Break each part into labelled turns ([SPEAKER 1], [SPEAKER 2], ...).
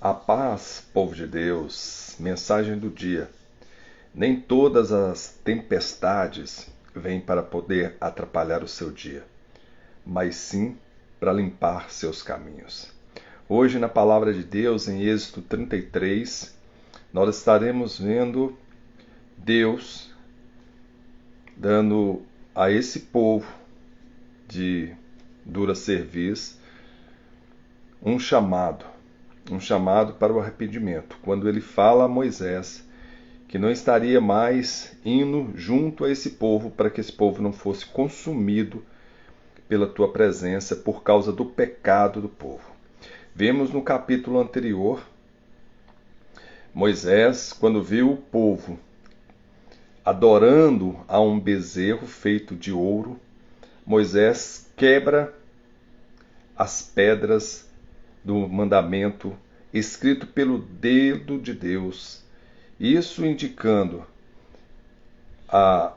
[SPEAKER 1] A paz, povo de Deus, mensagem do dia. Nem todas as tempestades vêm para poder atrapalhar o seu dia, mas sim para limpar seus caminhos. Hoje, na palavra de Deus, em Êxodo 33, nós estaremos vendo Deus dando a esse povo de dura cerviz um chamado para o arrependimento, quando ele fala a Moisés que não estaria mais indo junto a esse povo para que esse povo não fosse consumido pela tua presença por causa do pecado do povo. Vemos no capítulo anterior, Moisés, quando viu o povo adorando a um bezerro feito de ouro, Moisés quebra as pedras do mandamento escrito pelo dedo de Deus, isso indicando a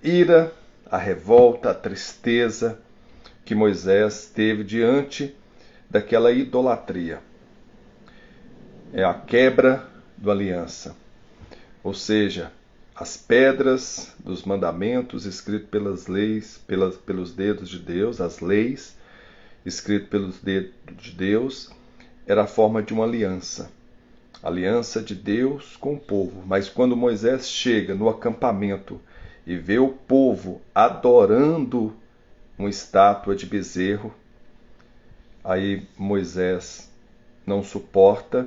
[SPEAKER 1] ira, a revolta, a tristeza que Moisés teve diante daquela idolatria. É a quebra da aliança, ou seja, as pedras dos mandamentos escritos pelas leis, pelos dedos de Deus, as leis escritas pelos dedos de Deus, era a forma de uma aliança. Aliança de Deus com o povo. Mas quando Moisés chega no acampamento e vê o povo adorando uma estátua de bezerro, aí Moisés não suporta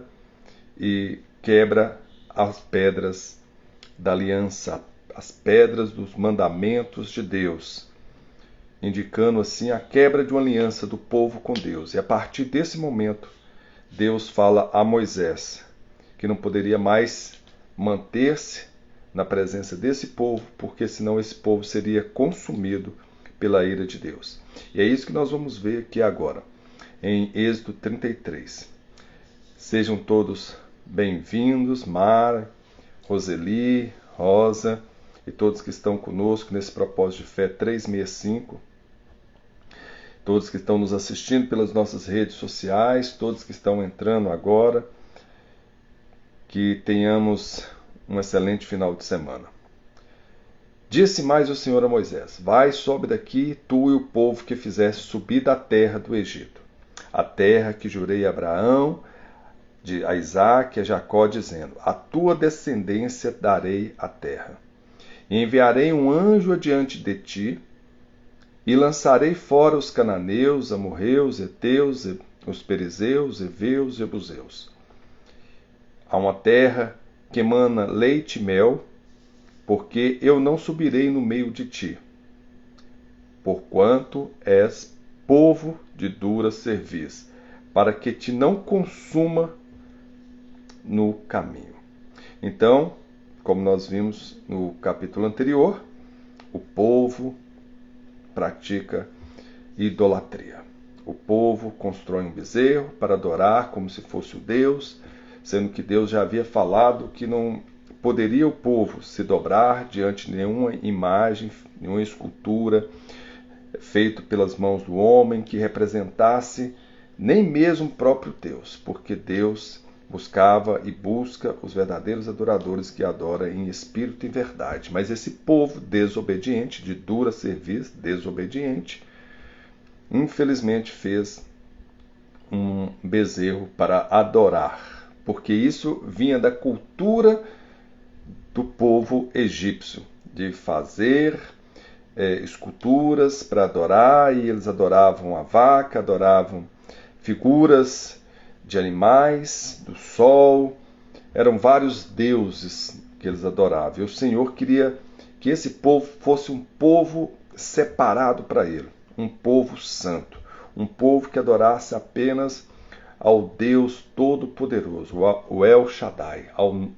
[SPEAKER 1] e quebra as pedras da aliança, as pedras dos mandamentos de Deus, indicando assim a quebra de uma aliança do povo com Deus. E a partir desse momento, Deus fala a Moisés que não poderia mais manter-se na presença desse povo, porque senão esse povo seria consumido pela ira de Deus. E é isso que nós vamos ver aqui agora, em Êxodo 33. Sejam todos bem-vindos, Mara, Roseli, Rosa e todos que estão conosco nesse propósito de fé 365. Todos que estão nos assistindo pelas nossas redes sociais, todos que estão entrando agora, que tenhamos um excelente final de semana. Disse mais o Senhor a Moisés: Vai, sobe daqui, tu e o povo que fizeste subir da terra do Egito, a terra que jurei a Abraão, a Isaque e a Jacó, dizendo: A tua descendência darei a terra. E enviarei um anjo adiante de ti, e lançarei fora os cananeus, amorreus, heteus, os perizeus, heveus e jebuseus. Há uma terra que emana leite e mel, porque eu não subirei no meio de ti, porquanto és povo de dura cerviz, para que te não consuma no caminho. Então, como nós vimos no capítulo anterior, o povo pratica idolatria. O povo constrói um bezerro para adorar como se fosse o Deus, sendo que Deus já havia falado que não poderia o povo se dobrar diante de nenhuma imagem, nenhuma escultura feita pelas mãos do homem que representasse nem mesmo o próprio Deus, porque Deus buscava e busca os verdadeiros adoradores que adoram em espírito e verdade. Mas esse povo desobediente, de dura cerviz, desobediente, infelizmente fez um bezerro para adorar, porque isso vinha da cultura do povo egípcio, de fazer esculturas para adorar, e eles adoravam a vaca, adoravam figuras de animais, do sol, eram vários deuses que eles adoravam. E o Senhor queria que esse povo fosse um povo separado para ele, um povo santo, um povo que adorasse apenas ao Deus Todo-Poderoso, o El Shaddai,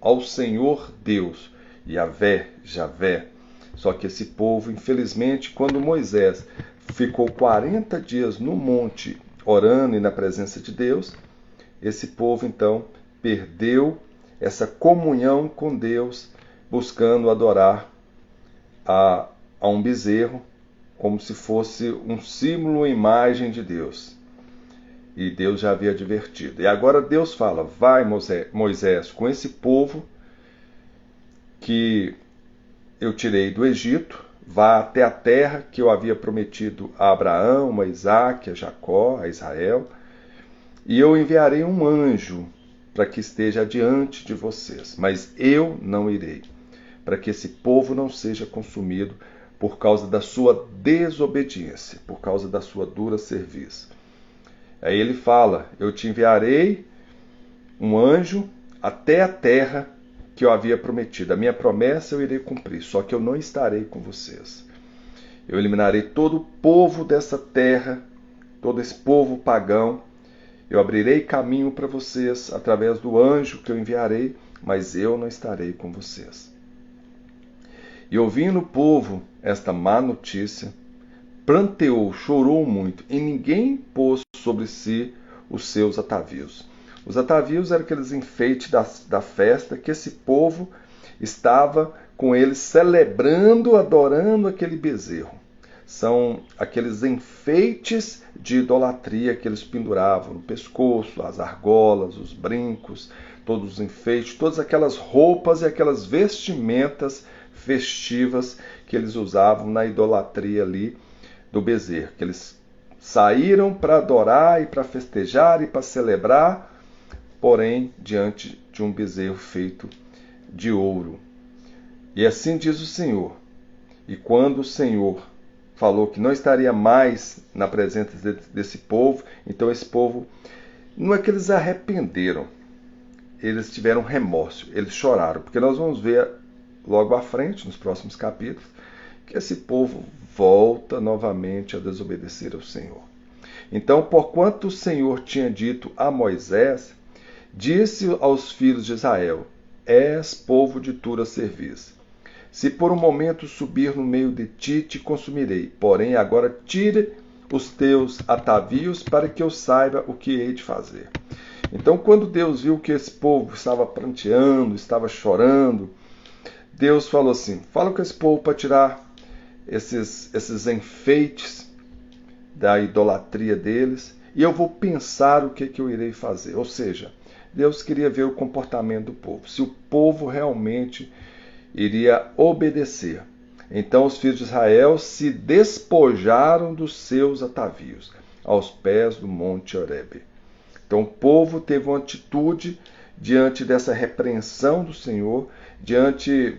[SPEAKER 1] ao Senhor Deus, Yahvé, Javé. Só que esse povo, infelizmente, quando Moisés ficou 40 dias no monte orando e na presença de Deus, esse povo então perdeu essa comunhão com Deus, buscando adorar a um bezerro como se fosse um símbolo, uma imagem de Deus. E Deus já havia advertido. E agora Deus fala: vai, Moisés, com esse povo que eu tirei do Egito, vá até a terra que eu havia prometido a Abraão, a Isaque, a Jacó, a Israel, e eu enviarei um anjo para que esteja adiante de vocês, mas eu não irei, para que esse povo não seja consumido por causa da sua desobediência, por causa da sua dura serviço. Aí ele fala: eu te enviarei um anjo até a terra que eu havia prometido. A minha promessa eu irei cumprir, só que eu não estarei com vocês. Eu eliminarei todo o povo dessa terra, todo esse povo pagão. Eu abrirei caminho para vocês através do anjo que eu enviarei, mas eu não estarei com vocês. E ouvindo o povo esta má notícia, pranteou, chorou muito, e ninguém pôs sobre si os seus atavios. Os atavios eram aqueles enfeites da festa que esse povo estava com eles celebrando, adorando aquele bezerro. São aqueles enfeites de idolatria que eles penduravam no pescoço, as argolas, os brincos, todos os enfeites, todas aquelas roupas e aquelas vestimentas festivas que eles usavam na idolatria ali do bezerro, que eles saíram para adorar e para festejar e para celebrar, porém diante de um bezerro feito de ouro. E assim diz o Senhor. E quando o Senhor falou que não estaria mais na presença desse povo, então esse povo, não é que eles arrependeram, eles tiveram remorso, eles choraram, porque nós vamos ver logo à frente, nos próximos capítulos, que esse povo volta novamente a desobedecer ao Senhor. Então, porquanto o Senhor tinha dito a Moisés, disse aos filhos de Israel: és povo de tua cerviz. Se por um momento subir no meio de ti, te consumirei. Porém, agora tire os teus atavios para que eu saiba o que hei de fazer. Então, quando Deus viu que esse povo estava pranteando, estava chorando, Deus falou assim: fala com esse povo para tirar esses enfeites da idolatria deles, e eu vou pensar o que eu irei fazer. Ou seja, Deus queria ver o comportamento do povo, se o povo realmente iria obedecer. Então os filhos de Israel se despojaram dos seus atavios aos pés do monte Horebe. Então o povo teve uma atitude diante dessa repreensão do Senhor, diante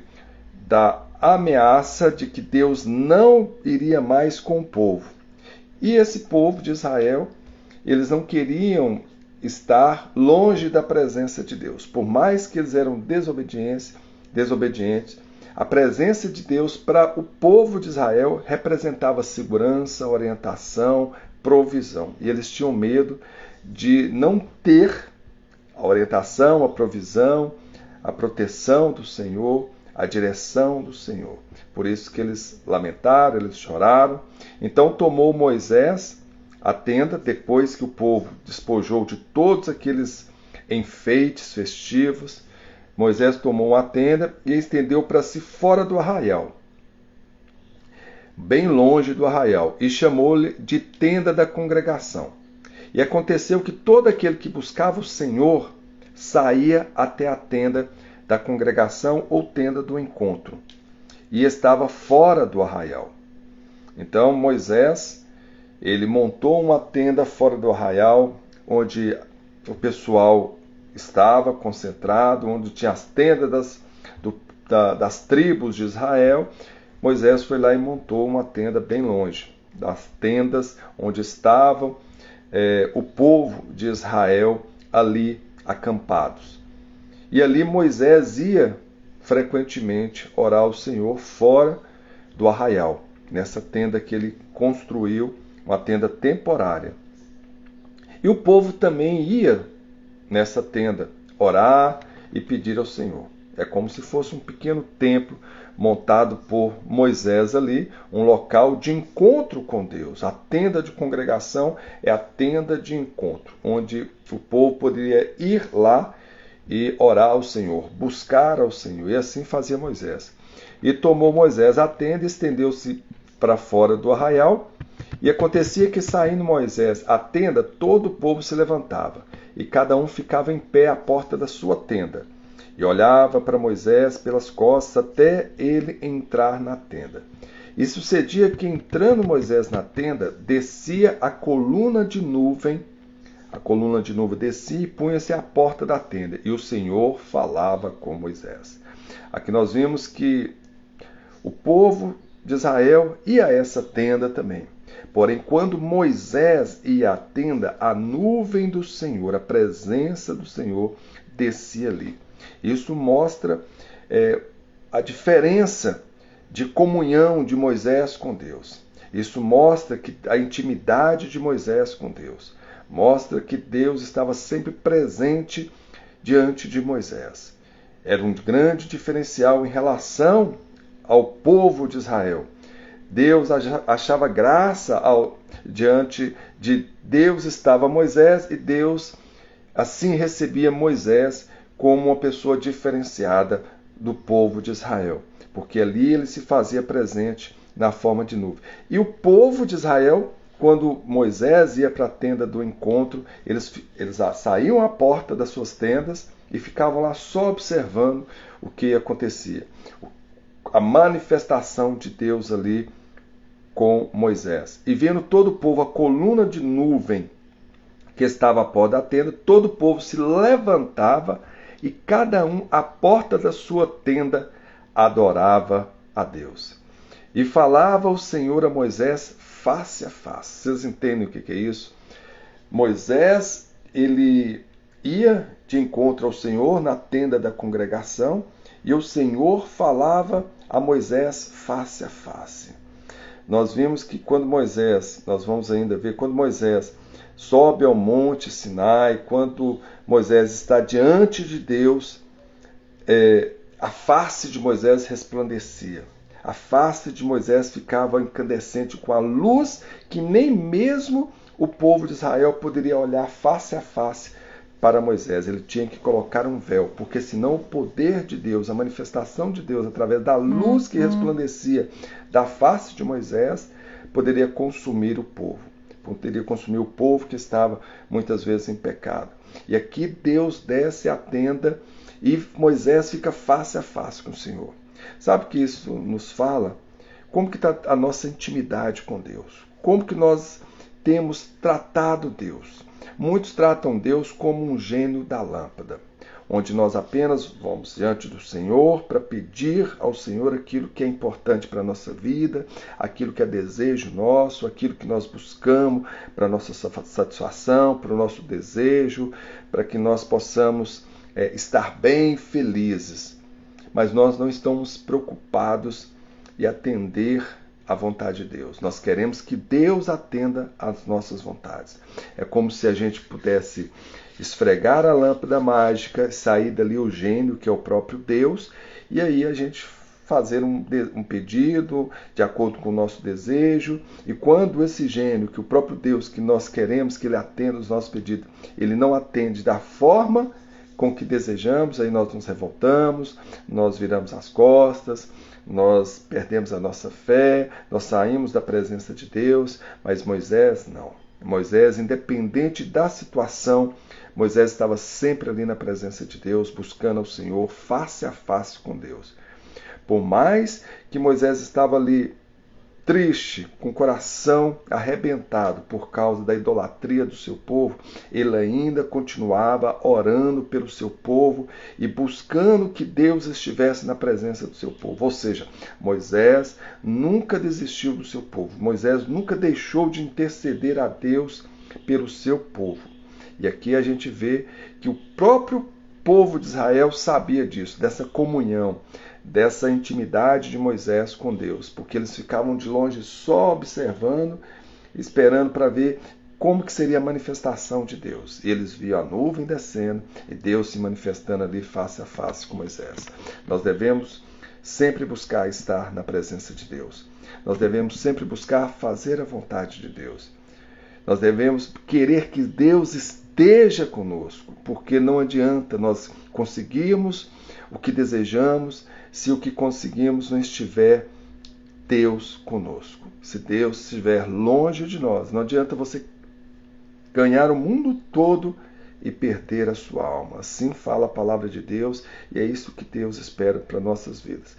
[SPEAKER 1] da ameaça de que Deus não iria mais com o povo. E esse povo de Israel, eles não queriam estar longe da presença de Deus. Por mais que eles eram desobedientes, a presença de Deus para o povo de Israel representava segurança, orientação, provisão. E eles tinham medo de não ter a orientação, a provisão, a proteção do Senhor, a direção do Senhor. Por isso que eles lamentaram, eles choraram. Então tomou Moisés a tenda, depois que o povo despojou de todos aqueles enfeites festivos. Moisés tomou a tenda e estendeu para si fora do arraial, bem longe do arraial, e chamou-lhe de tenda da congregação. E aconteceu que todo aquele que buscava o Senhor saía até a tenda da congregação ou tenda do encontro, e estava fora do arraial. Então Moisés, ele montou uma tenda fora do arraial, onde o pessoal estava concentrado, onde tinha as tendas das tribos de Israel. Moisés foi lá e montou uma tenda bem longe das tendas onde estavam o povo de Israel ali acampados. E ali Moisés ia frequentemente orar ao Senhor fora do arraial, nessa tenda que ele construiu, uma tenda temporária. E o povo também ia nessa tenda orar e pedir ao Senhor. É como se fosse um pequeno templo montado por Moisés ali, um local de encontro com Deus. A tenda de congregação é a tenda de encontro, onde o povo poderia ir lá e orar ao Senhor, buscar ao Senhor. E assim fazia Moisés. E tomou Moisés a tenda, estendeu-se para fora do arraial E acontecia que, saindo Moisés à tenda, todo o povo se levantava, e cada um ficava em pé à porta da sua tenda, e olhava para Moisés pelas costas até ele entrar na tenda. E sucedia que, entrando Moisés na tenda, descia a coluna de nuvem descia e punha-se à porta da tenda, e o Senhor falava com Moisés. Aqui nós vimos que o povo de Israel ia a essa tenda também. Porém, quando Moisés ia à tenda, a nuvem do Senhor, a presença do Senhor, descia ali. Isso mostra a diferença de comunhão de Moisés com Deus. Isso mostra que a intimidade de Moisés com Deus. Mostra que Deus estava sempre presente diante de Moisés. Era um grande diferencial em relação ao povo de Israel. Deus achava graça diante de Deus estava Moisés, e Deus assim recebia Moisés como uma pessoa diferenciada do povo de Israel, porque ali ele se fazia presente na forma de nuvem. E o povo de Israel, quando Moisés ia para a tenda do encontro, eles saíam à porta das suas tendas e ficavam lá só observando o que acontecia. A manifestação de Deus ali com Moisés. E vendo todo o povo a coluna de nuvem que estava à porta da tenda, todo o povo se levantava e cada um à porta da sua tenda adorava a Deus. E falava o Senhor a Moisés face a face. Vocês entendem o que é isso? Moisés, ele ia de encontro ao Senhor na tenda da congregação, e o Senhor falava a Moisés face a face. Nós vimos que nós vamos ainda ver, quando Moisés sobe ao monte Sinai, quando Moisés está diante de Deus, a face de Moisés resplandecia. A face de Moisés ficava incandescente com a luz que nem mesmo o povo de Israel poderia olhar face a face para Moisés. Ele tinha que colocar um véu, porque senão o poder de Deus, a manifestação de Deus através da luz que resplandecia da face de Moisés, poderia consumir o povo. Poderia consumir o povo que estava muitas vezes em pecado. E aqui Deus desce à tenda e Moisés fica face a face com o Senhor. Sabe que isso nos fala? Como que está a nossa intimidade com Deus? Como que nós temos tratado Deus? Muitos tratam Deus como um gênio da lâmpada, onde nós apenas vamos diante do Senhor para pedir ao Senhor aquilo que é importante para a nossa vida, aquilo que é desejo nosso, aquilo que nós buscamos para a nossa satisfação, para o nosso desejo, para que nós possamos estar bem felizes. Mas nós não estamos preocupados em atender à vontade de Deus. Nós queremos que Deus atenda às nossas vontades. É como se a gente pudesse esfregar a lâmpada mágica, sair dali o gênio, que é o próprio Deus, e aí a gente fazer um pedido de acordo com o nosso desejo, e quando esse gênio, que o próprio Deus, que nós queremos que ele atenda os nossos pedidos, ele não atende da forma com que desejamos, aí nós nos revoltamos, nós viramos as costas, nós perdemos a nossa fé, nós saímos da presença de Deus, mas Moisés não. Moisés, independente da situação, Moisés estava sempre ali na presença de Deus, buscando ao Senhor, face a face com Deus. Por mais que Moisés estava ali triste, com o coração arrebentado por causa da idolatria do seu povo, ele ainda continuava orando pelo seu povo e buscando que Deus estivesse na presença do seu povo. Ou seja, Moisés nunca desistiu do seu povo. Moisés nunca deixou de interceder a Deus pelo seu povo. E aqui a gente vê que o próprio povo de Israel sabia disso, dessa comunhão, dessa intimidade de Moisés com Deus, porque eles ficavam de longe só observando, esperando para ver como que seria a manifestação de Deus. E eles viam a nuvem descendo e Deus se manifestando ali face a face com Moisés. Nós devemos sempre buscar estar na presença de Deus. Nós devemos sempre buscar fazer a vontade de Deus. Nós devemos querer que Deus esteja conosco, porque não adianta nós conseguirmos o que desejamos se o que conseguimos não estiver Deus conosco. Se Deus estiver longe de nós, não adianta você ganhar o mundo todo e perder a sua alma. Assim fala a palavra de Deus e é isso que Deus espera para nossas vidas.